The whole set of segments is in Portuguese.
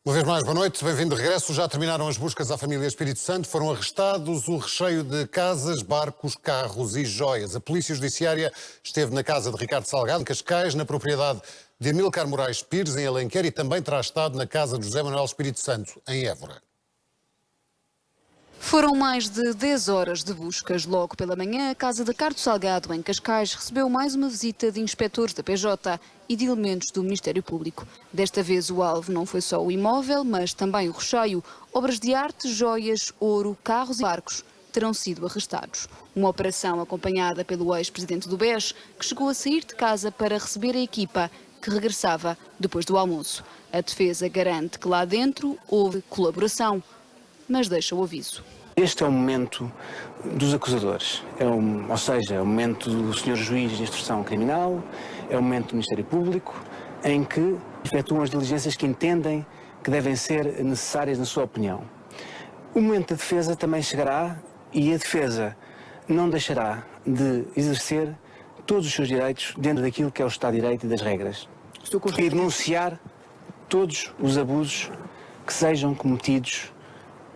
Uma vez mais, boa noite, bem-vindo de regresso. Já terminaram as buscas à família Espírito Santo, foram arrestados o recheio de casas, barcos, carros e joias. A Polícia Judiciária esteve na casa de Ricardo Salgado, em Cascais, na propriedade de Amílcar Moraes Pires, em Alenquer, e também terá estado na casa de José Manuel Espírito Santo, em Évora. Foram mais de 10 horas de buscas. Logo pela manhã, a casa de Ricardo Salgado, em Cascais, recebeu mais uma visita de inspectores da PJ e de elementos do Ministério Público. Desta vez o alvo não foi só o imóvel, mas também o recheio. Obras de arte, joias, ouro, carros e barcos terão sido arrestados. Uma operação acompanhada pelo ex-presidente do BES, que chegou a sair de casa para receber a equipa que regressava depois do almoço. A defesa garante que lá dentro houve colaboração, mas deixa o aviso. Este é o momento dos acusadores, ou seja, é o momento do Sr. Juiz de Instrução Criminal, é o momento do Ministério Público, em que efetuam as diligências que entendem que devem ser necessárias na sua opinião. O momento da defesa também chegará e a defesa não deixará de exercer todos os seus direitos dentro daquilo que é o Estado de Direito e das regras. E denunciar todos os abusos que sejam cometidos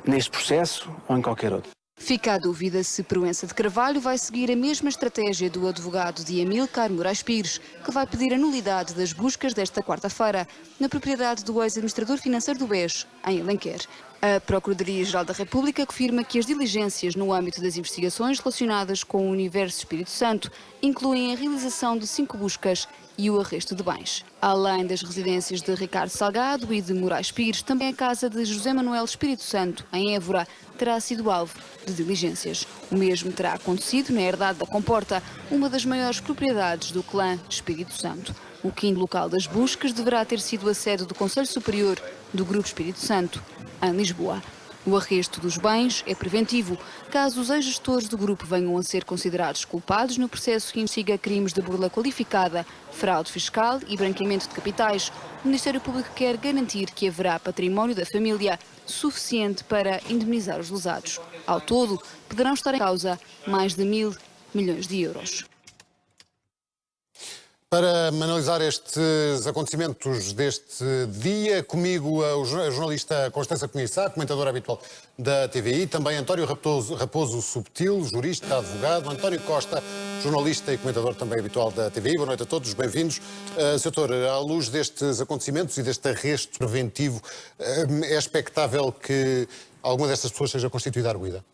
neste processo ou em qualquer outro. Fica a dúvida se Proença de Carvalho vai seguir a mesma estratégia do advogado de Amílcar Moraes Pires, que vai pedir a nulidade das buscas desta quarta-feira na propriedade do ex-administrador financeiro do BES, em Alenquer. A Procuradoria-Geral da República confirma que as diligências no âmbito das investigações relacionadas com o Universo Espírito Santo incluem a realização de 5 buscas e o arresto de bens. Além das residências de Ricardo Salgado e de Moraes Pires, também a casa de José Manuel Espírito Santo, em Évora, terá sido alvo de diligências. O mesmo terá acontecido na herdade da Comporta, uma das maiores propriedades do clã Espírito Santo. O quinto local das buscas deverá ter sido a sede do Conselho Superior do Grupo Espírito Santo, em Lisboa. O arresto dos bens é preventivo, caso os ex-gestores do grupo venham a ser considerados culpados no processo que investiga crimes de burla qualificada, fraude fiscal e branqueamento de capitais. O Ministério Público quer garantir que haverá património da família suficiente para indemnizar os lesados. Ao todo, poderão estar em causa mais de 1.000 milhões de euros. Para analisar estes acontecimentos deste dia, comigo a jornalista Constança Cunha, comentadora habitual da TVI, também António Raposo Subtil, jurista, advogado, António Costa, jornalista e comentador também habitual da TVI. Boa noite a todos, bem-vindos. Sr. Doutor, à luz destes acontecimentos e deste arresto preventivo, é expectável que alguma destas pessoas seja constituída arguida?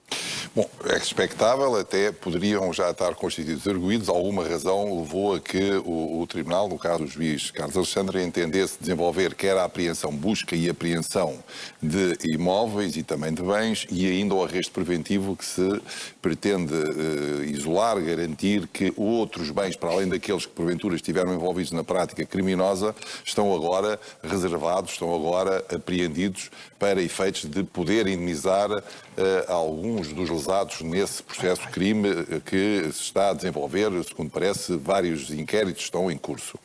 Bom, é expectável, até poderiam já estar constituídos arguidos. Alguma razão levou a que o Tribunal, no caso do juiz Carlos Alexandre, entendesse desenvolver quer a apreensão, busca e apreensão de imóveis e também de bens e ainda o arresto preventivo que se pretende isolar, garantir que outros bens, para além daqueles que porventura estiveram envolvidos na prática criminosa, estão agora reservados, estão agora apreendidos para efeitos de poder indemnizar alguns dos lesados nesse processo de crime que se está a desenvolver. Segundo parece, vários inquéritos estão em curso.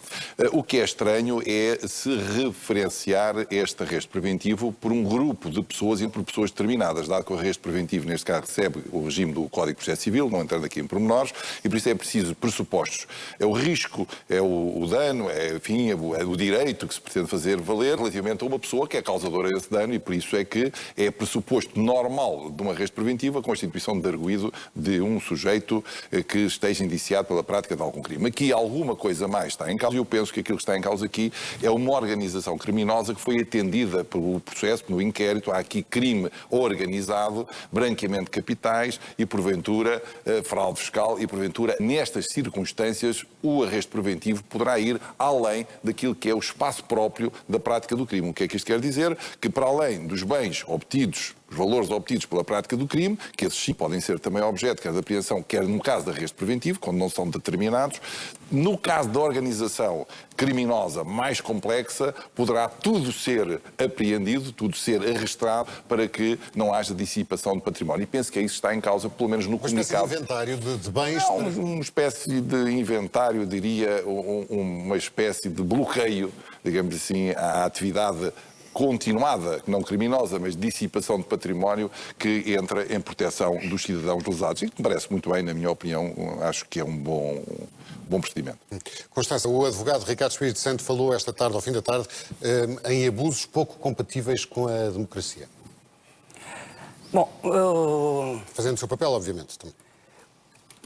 O que é estranho é se referenciar este arresto preventivo por um grupo de pessoas e por pessoas determinadas, dado que o arresto preventivo, neste caso, recebe o regime do Código de Processo Civil, não entrando aqui em pormenores, e por isso é preciso pressupostos. É o risco, é o dano, enfim, é o direito que se pretende fazer valer relativamente a uma pessoa que é causadora desse dano e por isso é que é pressuposto normal de um arresto preventivo a constituição de arguido de um sujeito que esteja indiciado pela prática de algum crime. Aqui alguma coisa mais está em causa e eu penso que aquilo que está em causa aqui é uma organização criminosa que foi atendida pelo processo, no inquérito. Há aqui crime organizado, branqueamento de capitais e, porventura, fraude fiscal e, porventura, nestas circunstâncias, o arresto preventivo poderá ir além daquilo que é o espaço próprio da prática do crime. O que é que isto quer dizer? Que, para além dos bens obtidos, os valores obtidos pela prática do crime, que esses sim podem ser também objeto, quer de apreensão, quer no caso de arresto preventivo, quando não são determinados. No caso da organização criminosa mais complexa, poderá tudo ser apreendido, tudo ser arrestado para que não haja dissipação de património. E penso que é isso que está em causa, pelo menos no comunicado. Uma espécie de inventário de bens? Não, uma espécie de inventário, diria, uma espécie de bloqueio, digamos assim, à atividade continuada, não criminosa, mas dissipação de património que entra em proteção dos cidadãos lesados. E que me parece muito bem, na minha opinião, acho que é um bom procedimento. Constança, o advogado Ricardo Espírito Santo falou esta tarde, ao fim da tarde, em abusos pouco compatíveis com a democracia. Bom, Fazendo o seu papel, obviamente. Também.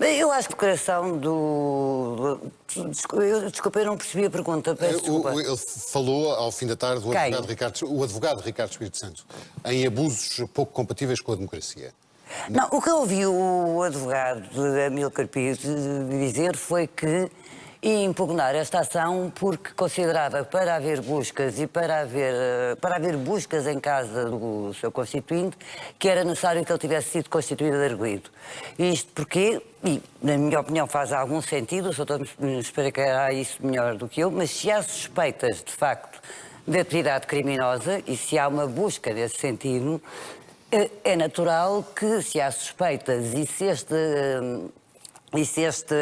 eu acho que a declaração do... Desculpa, eu não percebi a pergunta. Peço desculpa. Ele falou, ao fim da tarde, o Quem? advogado Ricardo Espírito Santo, em abusos pouco compatíveis com a democracia. Não, o que eu ouvi o advogado Amílcar Pires dizer foi que ia impugnar esta ação porque considerava que para haver buscas e para haver buscas em casa do seu constituinte, que era necessário que ele tivesse sido constituído de arguido. Isto porque, e na minha opinião faz algum sentido, o doutor me explicará isso melhor do que eu, mas se há suspeitas de facto de atividade criminosa e se há uma busca nesse sentido, é natural que, se há suspeitas e se esta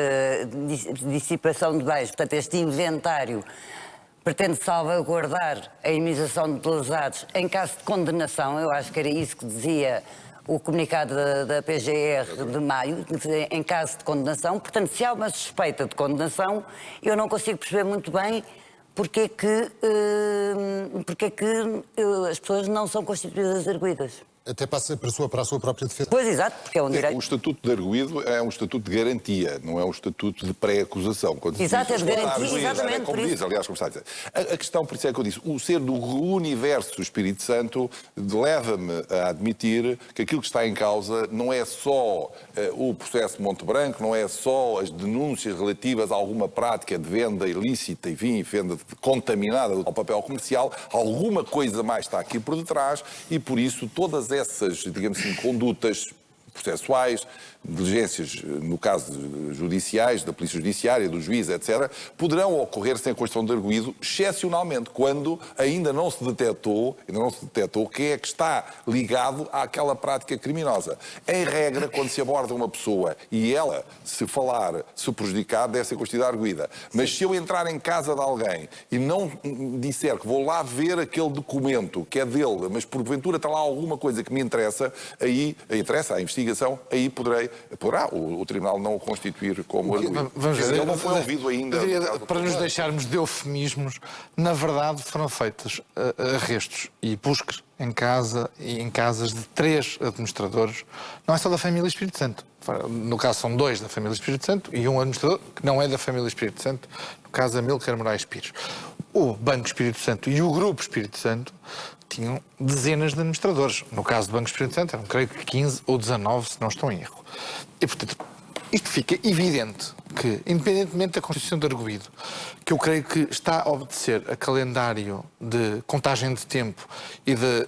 dissipação de bens, portanto, este inventário, pretende salvaguardar a indemnização de lesados em caso de condenação, eu acho que era isso que dizia o comunicado da PGR de maio, em caso de condenação. Portanto, se há uma suspeita de condenação, eu não consigo perceber muito bem porque é que as pessoas não são constituídas arguidas. Até passa para a sua própria defesa. Pois, exato, porque é um direito. O estatuto de arguido é um estatuto de garantia, não é um estatuto de pré-acusação. Exato, é de garantia, exatamente. Como diz, aliás, como está a dizer. A questão, por isso é que eu disse, o ser do universo do Espírito Santo leva-me a admitir que aquilo que está em causa não é só o processo de Monte Branco, não é só as denúncias relativas a alguma prática de venda ilícita, enfim, venda contaminada ao papel comercial, alguma coisa mais está aqui por detrás e, por isso, todas essas, digamos assim, condutas processuais, diligências, no caso judiciais, da Polícia Judiciária, do juiz, etc., poderão ocorrer sem a constituição de arguido, excepcionalmente, quando ainda não se detectou quem é que está ligado àquela prática criminosa. Em regra, quando se aborda uma pessoa e ela, se falar, se prejudicar, deve ser constituída arguida. Mas se eu entrar em casa de alguém e não disser que vou lá ver aquele documento que é dele, mas porventura está lá alguma coisa que me interessa, aí interessa a investigação, aí poderá o Tribunal não o constituir como arguido. Vamos ver. Ele não foi ouvido ainda. Para nos deixarmos de eufemismos, na verdade foram feitos arrestos e buscas em casa e em casas de 3 administradores, não é só da família Espírito Santo. No caso são 2 da família Espírito Santo e um administrador que não é da família Espírito Santo, no caso Amílcar Moraes Pires. O Banco Espírito Santo e o Grupo Espírito Santo tinham dezenas de administradores. No caso do Banco Espírito Santo eram, creio que 15 ou 19, se não estou em erro. E, portanto, isto fica evidente que, independentemente da constituição de arguido, que eu creio que está a obedecer a calendário de contagem de tempo e de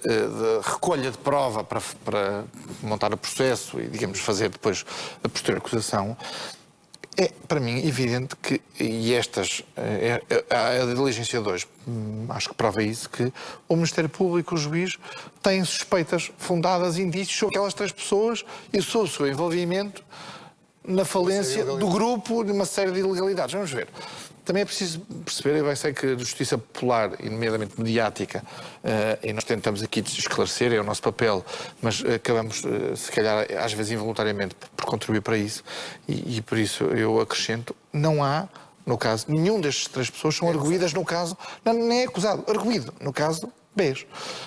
recolha de prova para montar o processo e, digamos, fazer depois a posterior acusação, é, para mim, evidente que, e a diligência de hoje, acho que prova isso, que o Ministério Público, o juiz, têm suspeitas fundadas, indícios sobre aquelas 3 pessoas e sobre o seu envolvimento na falência do grupo de uma série de ilegalidades. Vamos ver. Também é preciso perceber, eu sei que a justiça popular, e nomeadamente mediática, e nós tentamos aqui esclarecer, é o nosso papel, mas acabamos, se calhar, às vezes involuntariamente, por contribuir para isso, e por isso eu acrescento, não há, no caso, nenhum destas 3 pessoas são arguídas no caso, não, nem é acusado, arguído, no caso BES.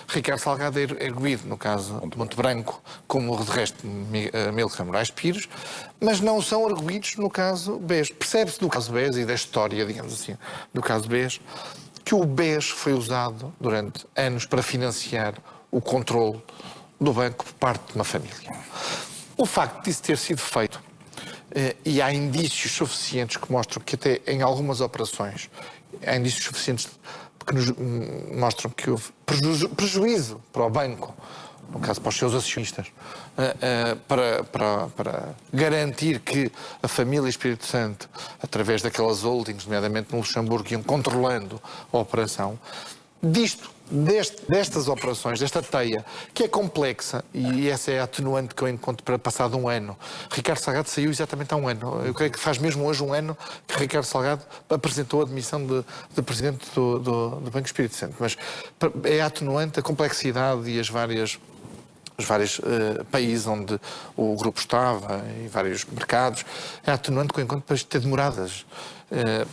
Ricardo Salgado é arguído no caso de Monte Branco, como de resto Amílcar Moraes Pires, mas não são arguídos no caso BES. Percebe-se do caso BES e da história, digamos assim, do caso BES, que o BES foi usado durante anos para financiar o controle do banco por parte de uma família. O facto disso ter sido feito, e há indícios suficientes que mostram que até em algumas operações, há indícios suficientes que nos mostram que houve prejuízo para o banco, no caso para os seus acionistas, para garantir que a família Espírito Santo, através daquelas holdings, nomeadamente no Luxemburgo, iam controlando a operação. destas operações, desta teia, que é complexa, e essa é a atenuante que eu encontro para passado um ano. Ricardo Salgado saiu exatamente há um ano. Eu creio que faz mesmo hoje um ano que Ricardo Salgado apresentou a admissão de presidente do Banco Espírito Santo. Mas é atenuante a complexidade e os vários países onde o grupo estava, e vários mercados, é atenuante que eu encontro para ter demoradas.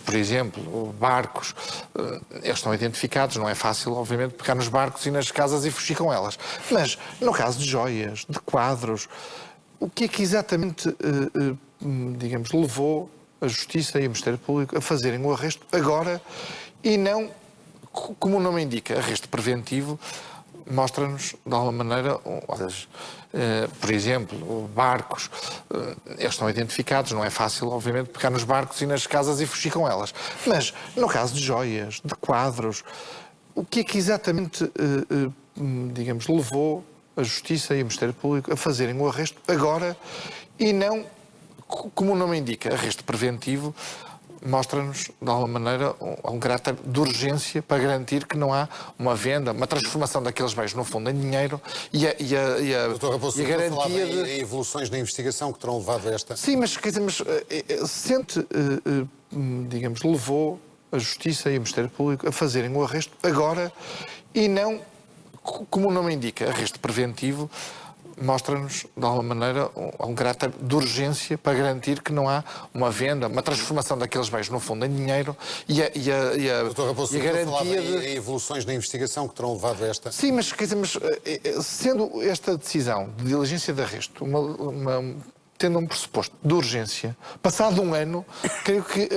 Por exemplo, barcos, eles estão identificados, não é fácil, obviamente, pegar nos barcos e nas casas e fugir com elas. Mas, no caso de joias, de quadros, o que é que exatamente, digamos, levou a Justiça e o Ministério Público a fazerem o arresto agora e não, como o nome indica, arresto preventivo? Mostra-nos, de alguma maneira, por exemplo, barcos, eles estão identificados, não é fácil, obviamente, pegar nos barcos e nas casas e fugir com elas. Mas, no caso de joias, de quadros, o que é que exatamente, digamos, levou a Justiça e o Ministério Público a fazerem o arresto agora e não, como o nome indica, arresto preventivo? Mostra-nos, de alguma maneira, um caráter de urgência para garantir que não há uma venda, uma transformação daqueles bens, no fundo, em dinheiro e a garantia de evoluções na investigação que terão levado a esta... Sim, mas, quer dizer, digamos, levou a Justiça e o Ministério Público a fazerem o arresto agora e não, como o nome indica, arresto preventivo? Mostra-nos, de alguma maneira, um caráter de urgência para garantir que não há uma venda, uma transformação daqueles bens, no fundo, em dinheiro e a garantia de evoluções na investigação que terão levado a esta... Sim, mas, quer dizer, sendo esta decisão de diligência de arresto tendo um pressuposto de urgência, passado um ano, creio que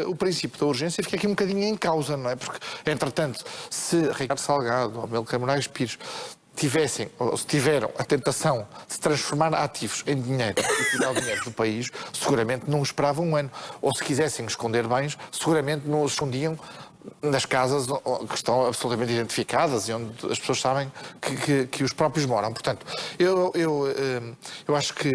o princípio da urgência fica aqui um bocadinho em causa, não é? Porque, entretanto, se Ricardo Salgado ou Amílcar Moraes Pires tivessem, ou se tiveram a tentação de se transformar ativos em dinheiro e tirar o dinheiro do país, seguramente não esperavam um ano. Ou se quisessem esconder bens, seguramente não os escondiam nas casas que estão absolutamente identificadas e onde as pessoas sabem que os próprios moram. Portanto, eu acho que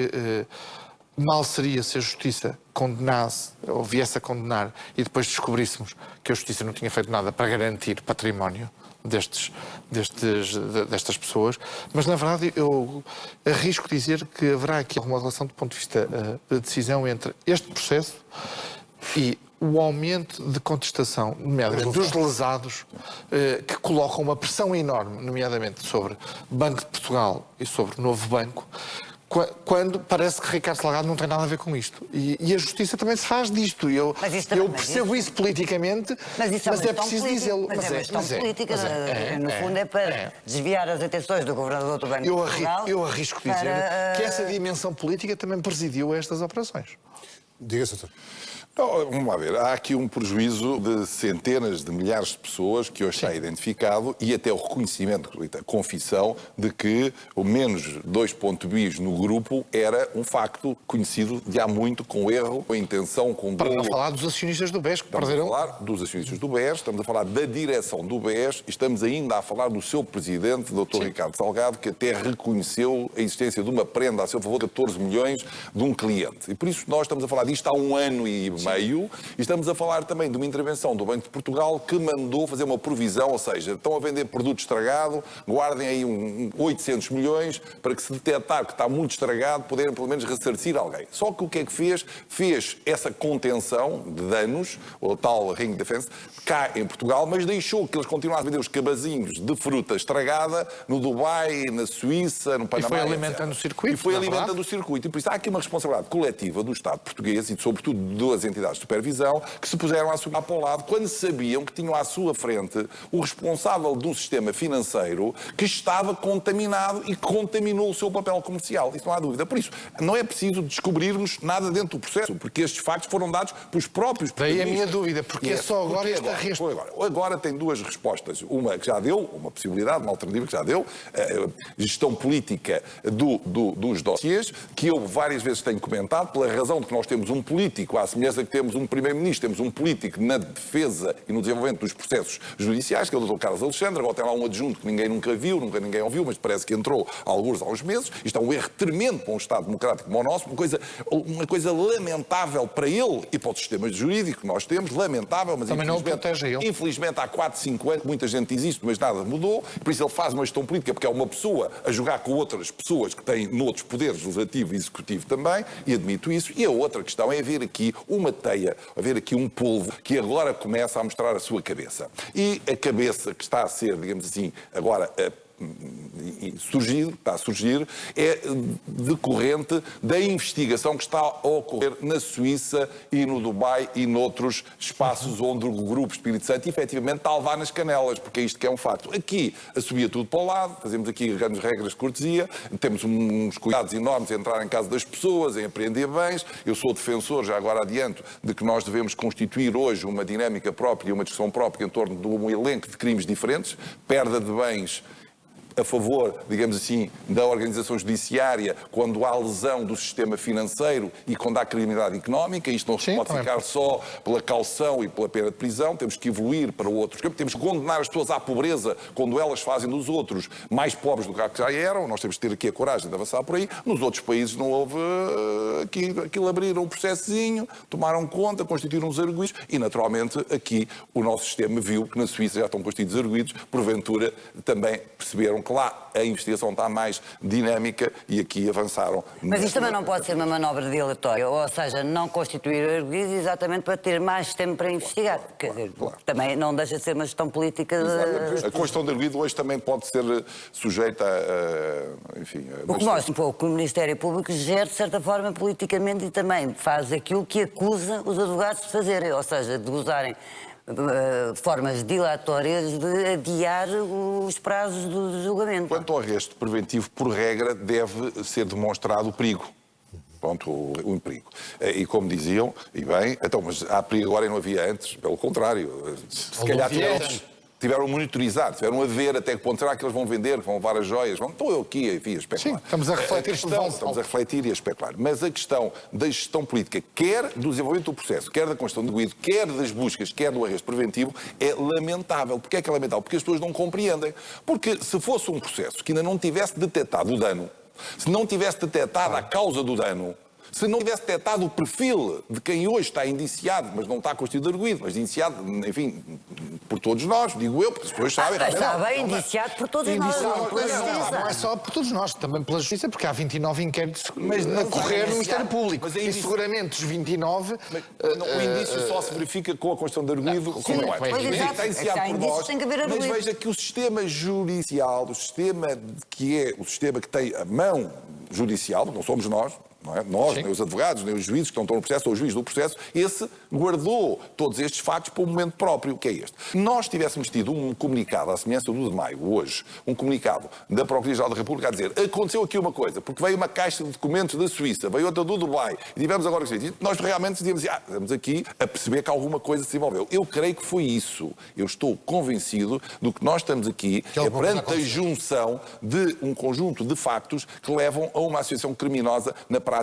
mal seria se a Justiça condenasse, ou viesse a condenar, e depois descobríssemos que a Justiça não tinha feito nada para garantir património destas pessoas, mas na verdade eu arrisco dizer que haverá aqui alguma relação do ponto de vista da decisão entre este processo e o aumento de contestação, nomeadamente dos lesados, que colocam uma pressão enorme, nomeadamente sobre o Banco de Portugal e sobre o Novo Banco, quando parece que Ricardo Salgado não tem nada a ver com isto. E a Justiça também se faz disto. Eu percebo isso politicamente, mas é preciso dizê-lo. Mas é uma questão política. No fundo é para desviar as atenções do Governador do Banco de Portugal. Eu arrisco dizer que essa dimensão política também presidiu a estas operações. Diga-se, doutor. Vamos lá ver, há aqui um prejuízo de centenas de milhares de pessoas que hoje está identificado e até o reconhecimento, a confissão de que o menos 2 bis no grupo era um facto conhecido de há muito, com erro, com intenção, com Para dolo. não falar dos acionistas do BES que perderam... Estamos a falar dos acionistas do BES, estamos a falar da direção do BES e estamos ainda a falar do seu presidente, Dr. Ricardo Salgado, que até reconheceu a existência de uma prenda a seu favor de 14 milhões de um cliente. E por isso nós estamos a falar disto há um ano e meio e estamos a falar também de uma intervenção do Banco de Portugal que mandou fazer uma provisão, ou seja, estão a vender produto estragado, guardem aí 800 milhões para que se detectar que está muito estragado, poderem pelo menos ressarcir alguém. Só que o que é que fez? Fez essa contenção de danos, o tal ring defense, cá em Portugal, mas deixou que eles continuassem a vender os cabazinhos de fruta estragada no Dubai, na Suíça, no Panamá. E foi alimentando o circuito. E foi alimentando o circuito. E por isso há aqui uma responsabilidade coletiva do Estado português e, sobretudo, das entidades de supervisão que se puseram a subir para o lado quando sabiam que tinham à sua frente o responsável de um sistema financeiro que estava contaminado e contaminou o seu papel comercial. Isso não há dúvida. Por isso, não é preciso descobrirmos nada dentro do processo, porque estes factos foram dados pelos próprios... Daí a minha dúvida, porque é só agora este arresto. Agora tem duas respostas. Uma que já deu, uma possibilidade, uma alternativa que já deu, gestão política dos dossiês, que eu várias vezes tenho comentado, pela razão de que nós temos um político à semelhança diferença que temos um primeiro-ministro, temos um político na defesa e no desenvolvimento dos processos judiciais, que é o Dr. Carlos Alexandre. Agora tem lá um adjunto que ninguém nunca viu, nunca ninguém ouviu, mas parece que entrou há uns meses. Isto é um erro tremendo para um Estado democrático como o nosso, uma coisa lamentável para ele e para o sistema jurídico que nós temos, lamentável, mas também não protege ele. Infelizmente há 4, 5 anos muita gente diz isto, mas nada mudou, por isso ele faz uma gestão política, porque é uma pessoa a jogar com outras pessoas que têm noutros poderes, legislativo e executivo também, e admito isso. E a outra questão é haver aqui uma teia, haver aqui um polvo que agora começa a mostrar a sua cabeça. E a cabeça que está a ser, digamos assim, agora está a surgir, é decorrente da investigação que está a ocorrer na Suíça e no Dubai e noutros espaços onde o Grupo Espírito Santo efetivamente está a levar nas canelas, porque é isto que é um facto. Aqui subia tudo para o lado, fazemos aqui grandes regras de cortesia, temos uns cuidados enormes em entrar em casa das pessoas, em apreender bens. Eu sou defensor, já agora adianto, de que nós devemos constituir hoje uma dinâmica própria e uma discussão própria em torno de um elenco de crimes diferentes, perda de bens a favor, digamos assim, da organização judiciária quando há lesão do sistema financeiro e quando há criminalidade económica. Isto não se pode ficar só pela caução e pela pena de prisão, temos que evoluir para outros campos, temos que condenar as pessoas à pobreza quando elas fazem dos outros mais pobres do que já eram. Nós temos que ter aqui a coragem de avançar por aí. Nos outros países não houve aquilo, abriram um processozinho, tomaram conta, constituíram os arguidos e, naturalmente, aqui o nosso sistema viu que na Suíça já estão constituídos arguidos, porventura também perceberam que lá a investigação está mais dinâmica e aqui avançaram. Mas isto também não pode ser uma manobra dilatória, ou seja, não constituir arguidos exatamente para ter mais tempo para investigar. Quer dizer, também não deixa de ser uma gestão política. A questão de arguido hoje também pode ser sujeita a, enfim... O que mostra um pouco que o Ministério Público gera, de certa forma, politicamente e também faz aquilo que acusa os advogados de fazerem, ou seja, de usarem formas dilatórias de adiar os prazos do julgamento. Quanto ao arresto preventivo, por regra, deve ser demonstrado o perigo. Pronto, o perigo. E como diziam, e bem, então, mas há perigo agora e não havia antes, pelo contrário. Se calhar tiveram monitorizado, tiveram a ver até que ponto será que eles vão vender, que vão levar as joias. Estou eu aqui, enfim, a especular. Sim, estamos a refletir. Estamos a refletir e a especular. Mas a questão da gestão política, quer do desenvolvimento do processo, quer da construção do arguido, quer das buscas, quer do arresto preventivo, é lamentável. Porquê é que é lamentável? Porque as pessoas não compreendem. Porque se fosse um processo que ainda não tivesse detectado o dano, se não tivesse detectado a causa do dano, se não tivesse detectado o perfil de quem hoje está indiciado, mas não está constituído arguido, mas indiciado, enfim, por todos nós, digo eu, porque as pessoas sabem... Está bem indiciado por todos nós, não pela Justiça. Não é só por todos nós, também pela Justiça, porque há 29 inquéritos a correr no Ministério Público. Mas e seguramente os 29... o indício só se verifica com a construção de arguido, como eu acho. Está indiciado por nós, mas veja que o sistema judicial, o sistema que tem a mão judicial, não somos nós, não é? Nós, nem os advogados, nem os juízes que estão no processo, ou o juiz do processo, esse guardou todos estes factos para o momento próprio, que é este. Nós tivéssemos tido um comunicado, à semelhança do de maio, hoje, um comunicado da Procuradoria-Geral da República a dizer aconteceu aqui uma coisa, porque veio uma caixa de documentos da Suíça, veio outra do Dubai, e tivemos agora que nós realmente dizíamos, estamos aqui a perceber que alguma coisa se desenvolveu. Eu creio que foi isso. Eu estou convencido do que nós estamos aqui perante a junção de um conjunto de factos que levam a uma associação criminosa na prática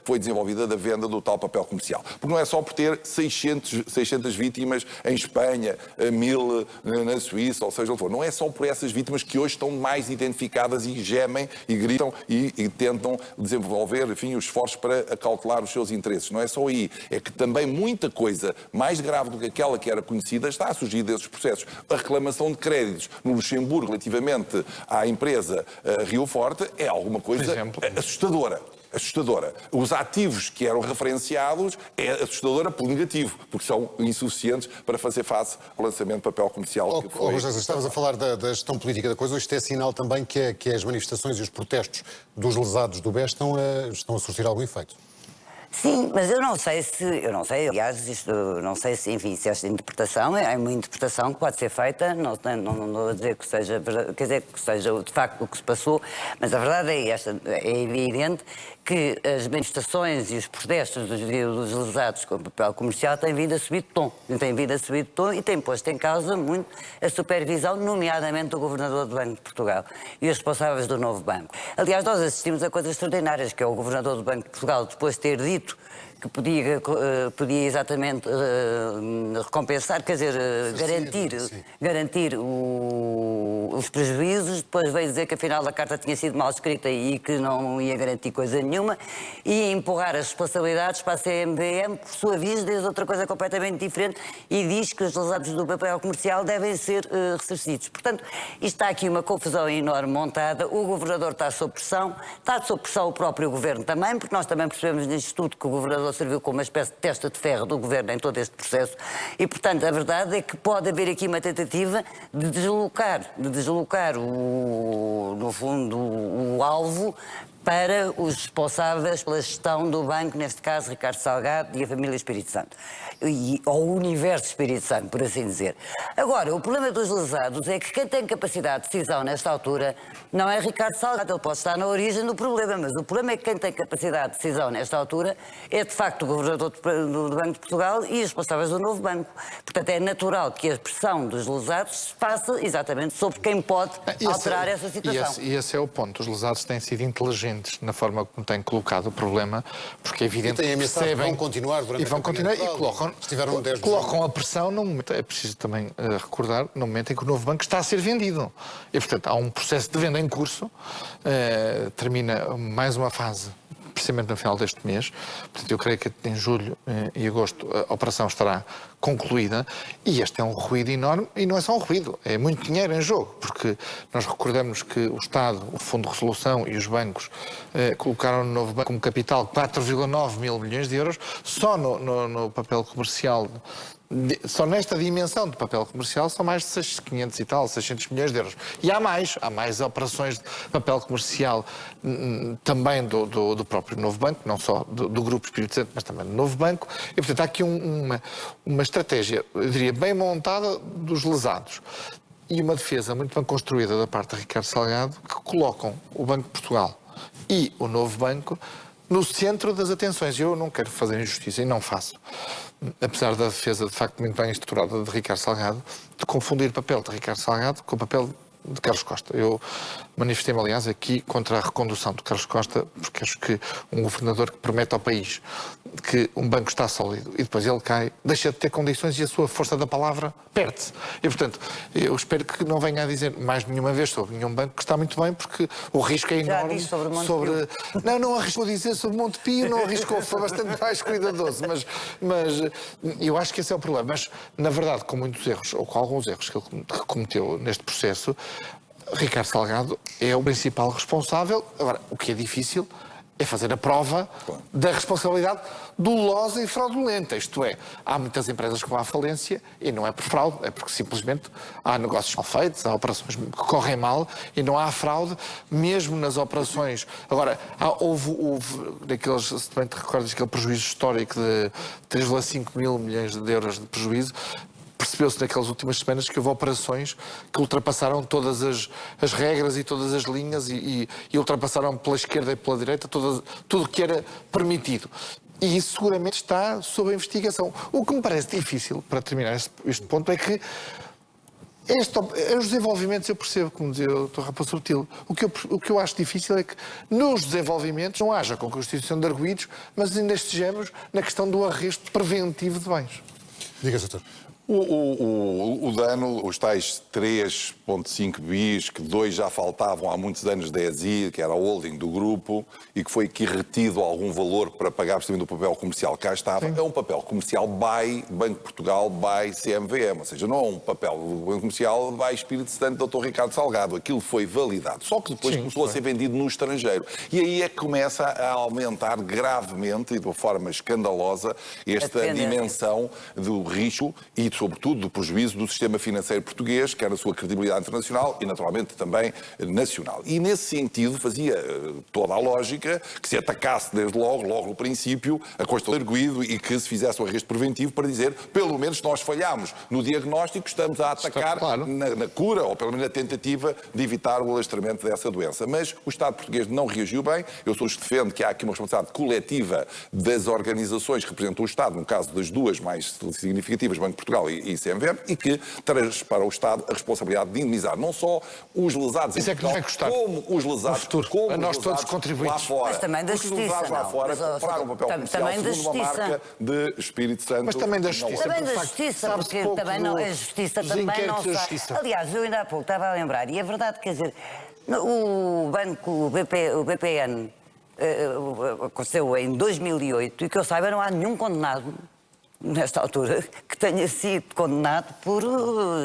foi desenvolvida da venda do tal papel comercial. Porque não é só por ter 600 vítimas em Espanha, 1000 na Suíça, ou seja, não é só por essas vítimas que hoje estão mais identificadas e gemem e gritam e tentam desenvolver, enfim, os esforços para acautelar os seus interesses. Não é só aí. É que também muita coisa mais grave do que aquela que era conhecida está a surgir desses processos. A reclamação de créditos no Luxemburgo relativamente à empresa Rio Forte é alguma coisa assustadora. Os ativos que eram referenciados é assustadora por negativo, porque são insuficientes para fazer face ao lançamento de papel comercial que foi... José, estavas a falar da gestão política da coisa, isto é sinal também que as manifestações e os protestos dos lesados do BES estão a surtir algum efeito. Sim, mas eu não sei, aliás, não sei se, enfim, se esta interpretação é uma interpretação que pode ser feita, não estou a dizer que seja, quer dizer, que seja de facto o que se passou, mas a verdade é esta, é evidente que as manifestações e os protestos dos lesados com papel comercial têm vindo a subir de tom, e têm posto em causa muito a supervisão, nomeadamente do Governador do Banco de Portugal e os responsáveis do novo banco. Aliás, nós assistimos a coisas extraordinárias, que é o Governador do Banco de Portugal, depois de ter dito dito que podia exatamente recompensar, quer dizer, garantir os prejuízos, depois veio dizer que afinal a carta tinha sido mal escrita e que não ia garantir coisa nenhuma, e empurrar as responsabilidades para a CMVM, por sua vez, diz outra coisa completamente diferente e diz que os lesados do papel comercial devem ser ressarcidos. Portanto, isto está aqui uma confusão enorme montada, o Governador está sob pressão o próprio Governo também, porque nós também percebemos nisto tudo que o Governador serviu como uma espécie de testa de ferro do Governo em todo este processo e, portanto, a verdade é que pode haver aqui uma tentativa de deslocar no fundo, o alvo para os responsáveis pela gestão do banco, neste caso Ricardo Salgado e a família Espírito Santo, ou o universo Espírito Santo, por assim dizer. Agora, o problema dos lesados é que quem tem capacidade de decisão nesta altura não é Ricardo Salgado, ele pode estar na origem do problema, mas o problema é que quem tem capacidade de decisão nesta altura é de facto o Governador do Banco de Portugal e os responsáveis do novo banco. Portanto, é natural que a pressão dos lesados se faça exatamente sobre quem pode alterar essa situação. E esse é o ponto. Os lesados têm sido inteligentes na forma como têm colocado o problema, porque é evidente que percebem... Vão continuar durante e colocam a pressão no momento. É preciso também recordar, no momento em que o novo banco está a ser vendido. E, portanto, há um processo de venda em curso, termina mais uma fase precisamente no final deste mês. Portanto, eu creio que em julho e agosto a operação estará concluída e este é um ruído enorme e não é só um ruído, é muito dinheiro em jogo, porque nós recordamos que o Estado, o Fundo de Resolução e os bancos colocaram no novo banco como capital 4,9 mil milhões de euros só no papel comercial. Só nesta dimensão de papel comercial são mais de 600 milhões de euros. E há mais operações de papel comercial também do próprio novo banco, não só do Grupo Espírito Santo, mas também do novo banco. E, portanto, há aqui uma estratégia, eu diria, bem montada dos lesados. E uma defesa muito bem construída da parte de Ricardo Salgado, que colocam o Banco de Portugal e o novo banco no centro das atenções. Eu não quero fazer injustiça e não faço. Apesar da defesa, de facto, muito bem estruturada de Ricardo Salgado, de confundir o papel de Ricardo Salgado com o papel de Carlos Costa. Eu manifestei-me, aliás, aqui contra a recondução de Carlos Costa, porque acho que um governador que promete ao país que um banco está sólido e depois ele cai, deixa de ter condições e a sua força da palavra perde-se. E, portanto, eu espero que não venha a dizer mais nenhuma vez sobre nenhum banco que está muito bem, porque o risco é enorme. Já disse sobre Montepio. Não arriscou dizer sobre Montepio, não arriscou, foi bastante mais cuidadoso, mas eu acho que esse é o problema. Mas, na verdade, com muitos erros, ou com alguns erros que ele cometeu neste processo, Ricardo Salgado é o principal responsável. Agora, o que é difícil é fazer a prova da responsabilidade dolosa e fraudulenta. Isto é, há muitas empresas que vão à falência e não é por fraude, é porque simplesmente há negócios mal feitos, há operações que correm mal e não há fraude, mesmo nas operações. Agora, houve daqueles, se também te recordas, aquele prejuízo histórico de 3,5 mil milhões de euros de prejuízo. Percebeu-se naquelas últimas semanas que houve operações que ultrapassaram todas as regras e todas as linhas e ultrapassaram pela esquerda e pela direita tudo o que era permitido. E isso seguramente está sob a investigação. O que me parece difícil, para terminar este ponto, é que os desenvolvimentos, eu percebo, como dizia o Dr. Raposo Subtil, o que eu acho difícil é que nos desenvolvimentos não haja com constituição de arguidos, mas ainda estejamos na questão do arresto preventivo de bens. Diga-se, doutor. O dano, os tais 3,5 bis, que 2 já faltavam há muitos anos da ESI, que era a holding do grupo, e que foi aqui retido algum valor para pagar precisamente o papel comercial que cá estava, é um papel comercial by Banco de Portugal, by CMVM, ou seja, não é um papel do Banco Comercial by Espírito Santo do Dr. Ricardo Salgado. Aquilo foi validado, só que depois começou a ser vendido no estrangeiro. E aí é que começa a aumentar gravemente e de uma forma escandalosa esta dimensão do risco e sobretudo do prejuízo do sistema financeiro português, quer na sua credibilidade internacional e naturalmente também nacional. E nesse sentido fazia toda a lógica que se atacasse desde logo no princípio, a Constituição de arguido e que se fizesse um arresto preventivo para dizer, pelo menos nós falhámos no diagnóstico, estamos a atacar na cura, ou pelo menos na tentativa de evitar o alastramento dessa doença. Mas o Estado português não reagiu bem. Eu sou os que defendo que há aqui uma responsabilidade coletiva das organizações que representam o Estado, no caso das duas mais significativas, Banco de Portugal Comercial e CMVM e que traz para o Estado a responsabilidade de indemnizar não só os lesados Isso é que nos vai custar. como os lesados, futuro. como A nós os todos lesados contribuintes. lá fora. Mas também da Porque os lesados justiça, lá não. fora Mas, compraram um papel comercial também da segundo uma justiça. marca de Espírito Santo. Mas também da não justiça. é. Também da de facto, justiça, sabe-se porque pouco também não, a dos justiça também não inquéritos da sabe. justiça. Aliás, eu ainda há pouco estava a lembrar, e é verdade, quer dizer, o banco, o BPN, aconteceu em 2008, e que eu saiba não há nenhum condenado, nesta altura, que tenha sido condenado por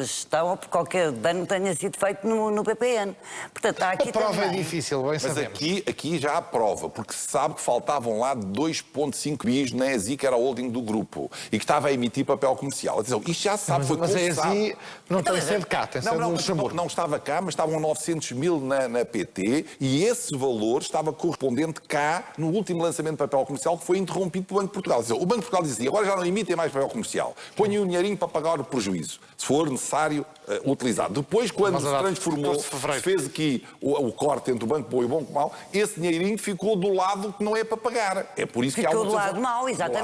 gestão ou por qualquer dano que tenha sido feito no BPN. Portanto, há aqui A prova também... é difícil, bem Mas sabemos. aqui já há prova, porque se sabe que faltavam lá 2,5 bis na ESI, que era a holding do grupo, e que estava a emitir papel comercial. Atenção, isto já se sabe, foi Mas a confessado. ESI não tem sede cá, tem sede no Luxemburgo. Não estava cá, mas estavam 900 mil na PT e esse valor estava correspondente cá no último lançamento de papel comercial que foi interrompido pelo Banco de Portugal. Dizer, o Banco de Portugal dizia assim, agora já não emitem mais papel comercial, ponham o dinheirinho para pagar o prejuízo, se for necessário utilizar. Depois, quando se transformou, se fez aqui o corte entre o Banco Bom e o Banco Mau, esse dinheirinho ficou do lado que não é para pagar. É por isso que há Ficou uma do lado mau, exatamente.